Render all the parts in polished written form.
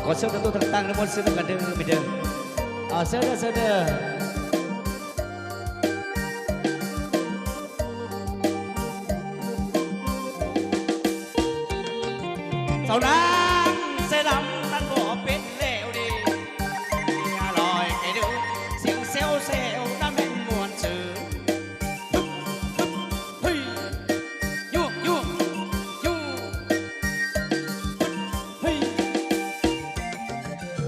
ขอเชิญตัวต่างๆในมวลซึ้งกันเดิมไปเดิมเชิญเด้อเท่านั้นเสดำนั้นบ่เป็นแล้วดีอร่อยไก่ดูเสียงเซลนั่นเป็นมวลซื่อเฮ้ยยุ่งเฮ้ย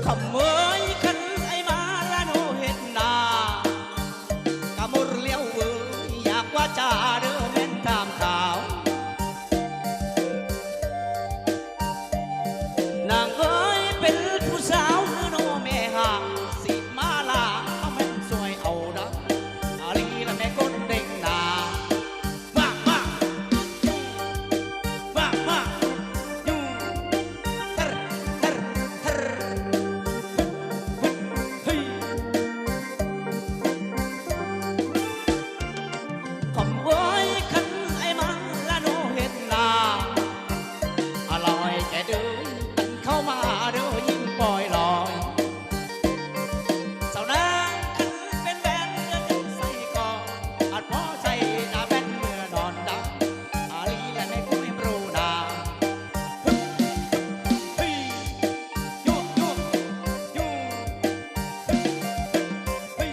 ขโมยขันไอ้มาละโนเห็ดนากะมุรเลี้ยวเว้ยอยากว่าจ่าเด้อแม่นตามข่าวนางเอ้ยเป็นผู้สาวเนื้อโนแม่ห่างสิมาลาเอาแม่นสวยเอาดังอาลีละแม่ก้นเด้งนามาอยู่เฮ้ยขโมยขันไอ้มาละโนเห็ดนาอร่อยแกเด้อเข้ามาเด้อยิ่งปล่อยลอยสาวนางขันเป็นแบนเนื้อจังใส่ก่ออาจพอใจหน้าแบนเมื่อนอนดังอาลีและไม่คุยปรูนาเฮ้ยยุ่งเฮ้ย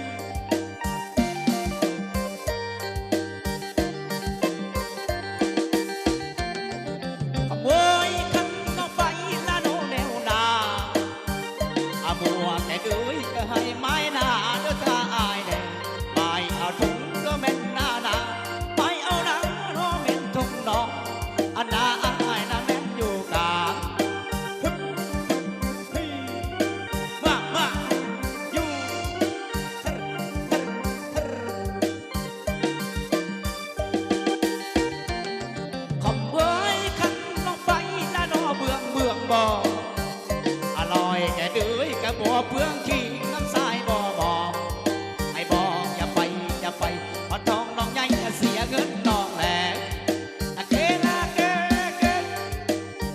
ขโมยขันก็ไฟละโนแนวนาบัวแกเอ้ยก็ให้ไม้หน้าเด้อถ้าอายแน่ไม่เอาถุงก็แม่นหน้าไม่เอาหนังก็แม่นถุงน้องอันหน้าอายน่ะแม่นอยู่กลางเฮ้ยมาอยู่ขโมยขันน้องไฟละโนเบื้องบ่อร่อยแกเด้ยกะบ่เปลืองขี้น้ำทรายบ่ให้บอกอย่าไปพอทองน้องใหญ่เสียเงินน้องแหลกอะเกลาเกอ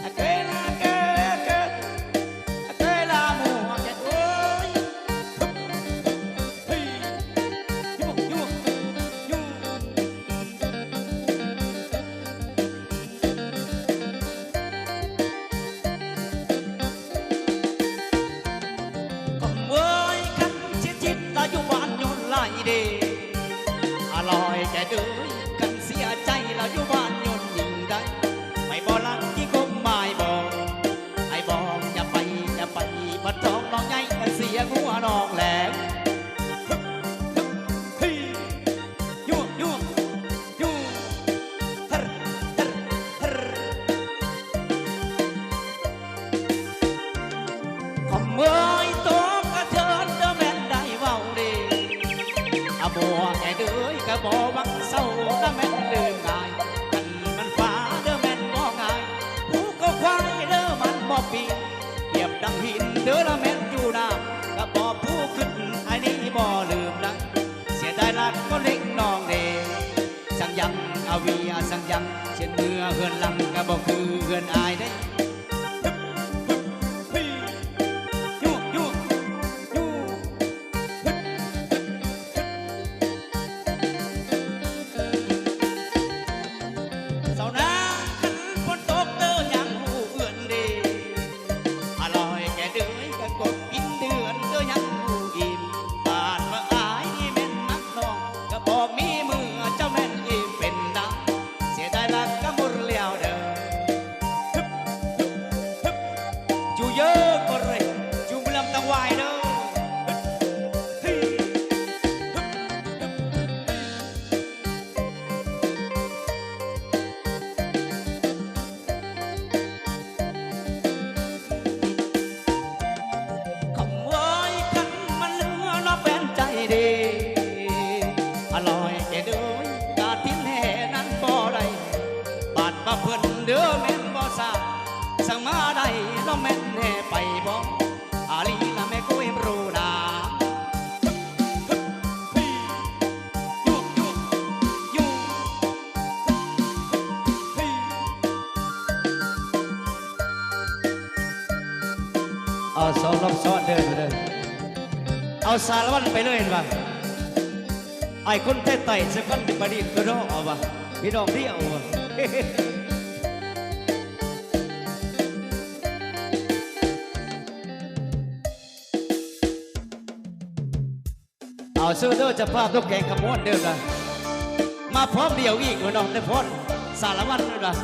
ะเกลาเกอะเกลาหมูอะแกโอ้ยเฮ้ยยุ่งขโมยขันชิดแล้วอยู่บ้านโยนไหลเดอร่อยแกเด้ยกันเสียใจแล้วอยู่บ้านโยนยิงได้ไม่บ่ลังที่คงไม่บอกให้บอกอย่าไปบัดทองน้องใหญ่เสียหัวน้องแหลมเฮ้ยยุ่งขโมยโต๊ะกระเทินเด้อแม่นได้เว้าเด้บัวแกเด้ยกะบ่วังเศร้าก็แม่นลืมง่ายกันมันฟ้าเด้อแม่นบ่ง่ายผู้ก็ควายเด้อมันบ่ปีเปรียบดังหินเด้อละแม่นอยู่น้ำกะบ่ผู้ขึ้นไอ้นี่บ่ลืมดังเสียดายรักก็เล็กน้องเด้สังยังเอาวีสังยังเช่นเมื่อเฮือนหลังกะบ่คือเฮือนอายได้สาวนางขันฝนตกเด้อยังหูเอื่อนเดอร่อยแกเด้ยกะกบกินเดือนเด้อยังหูอิ่มบาดว่าอายนี่แม่นนักน้องกะบอกมีมือเจ้าแม่นอิ่มเป็นดังเสียดายรักกะมุรเลี้ยวเด้อ เอาสองรอบซ้อนเดินเดินเอาสารวัตรไปเลยเห็นปะไอ้คนไต่ไต่สักคนประดิษฐ์ก็รอเอาปะพี่น้องเดียวปะเอาเสื้อเด้อจะภาพทุกแกงขมวนเดิมนะมาพร้อมเดียวอีกน้องได้พ้นสารวัตรเลยนะ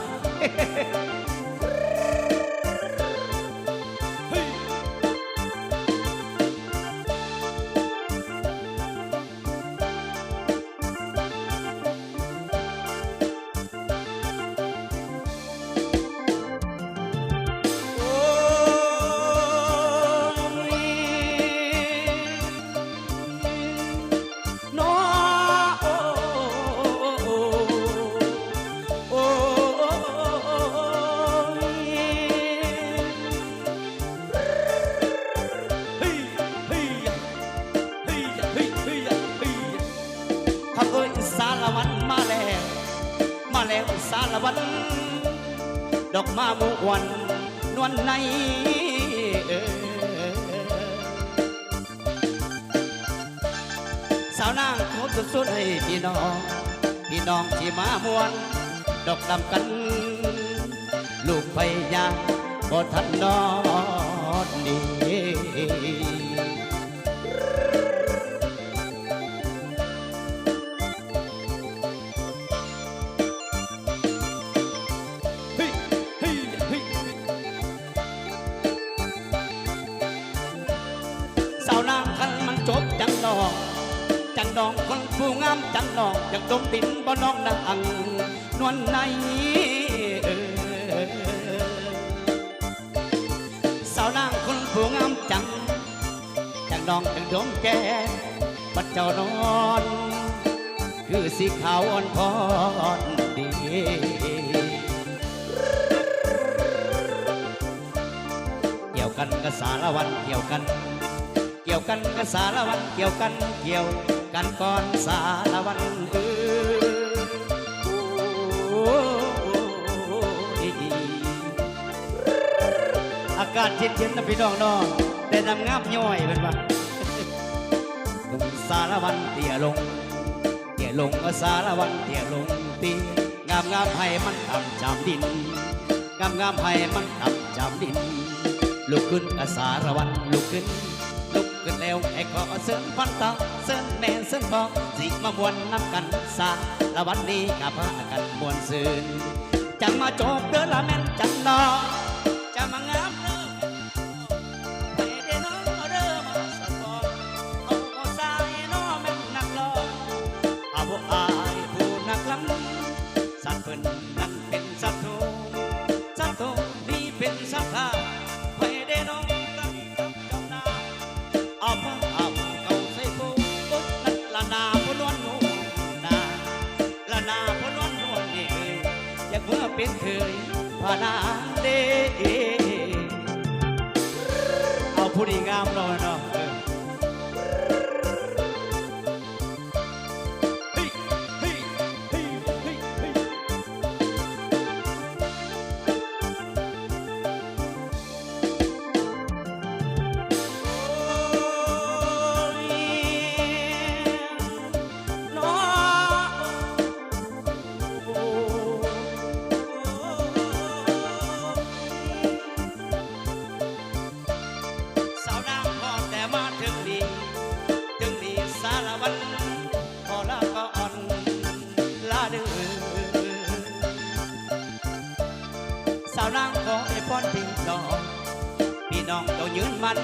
สารวัตรดอกมามุวันนวลในสาวนางคบสุดๆให้พี่น้องที่มามวนดอกดำกันลูกพยาบ่ทันนอนดีจังดองคนผู้งามจังดองอยากดมดินบ่น้องดังนวลในสาวนางคนผู้งามจังดองจังดมแก่บัดเจ้านอนคือสีขาวอ่อนพอนดีเกี่ยวกันกับสารวัตรเกี่ยวกันกับสารวัตรเกี่ยวกันก่อนสารวัตรอากาศเย็นๆนะพี่น้องน้องแต่น้ำงาบย่อยเป็นปะลงสารวัตรเตี่ยลงสารวัตรเตี่ยลงตีงามให้มันต่ำจามดินงามให้มันต่ำจามดินลุกขึ้นกับสารวัตรลุกขึ้นแล้วไอ้ขอเสิร์นพันตาเสิร์นแม่เสิร์นพอสิมามวนน้ำกันสาละวันนี้กับพากันมวนซื่นจังมาโจบเดือละแม่นจังดอจะมางามเด้อไปเด้อน้องเอาเด้อมาสะกอนเอาสายน้อแม่นนักร้องเอาบ่อายผู้นักลำสัตว์เพิ่นนั้นเป็นสัตว์โตนี่เป็นสัตว์ข้าไปเด้อน้องเอาเขาใส่ปูนั่นละนาพนวนนูนาละนาพนวนนวลนี่อยากเมื่อเป็นเคยพานางเด้เอาผู้ดีงามหน่อยเนาะสาวนางขอให้พรพี่น้องเจ้ายืนมัน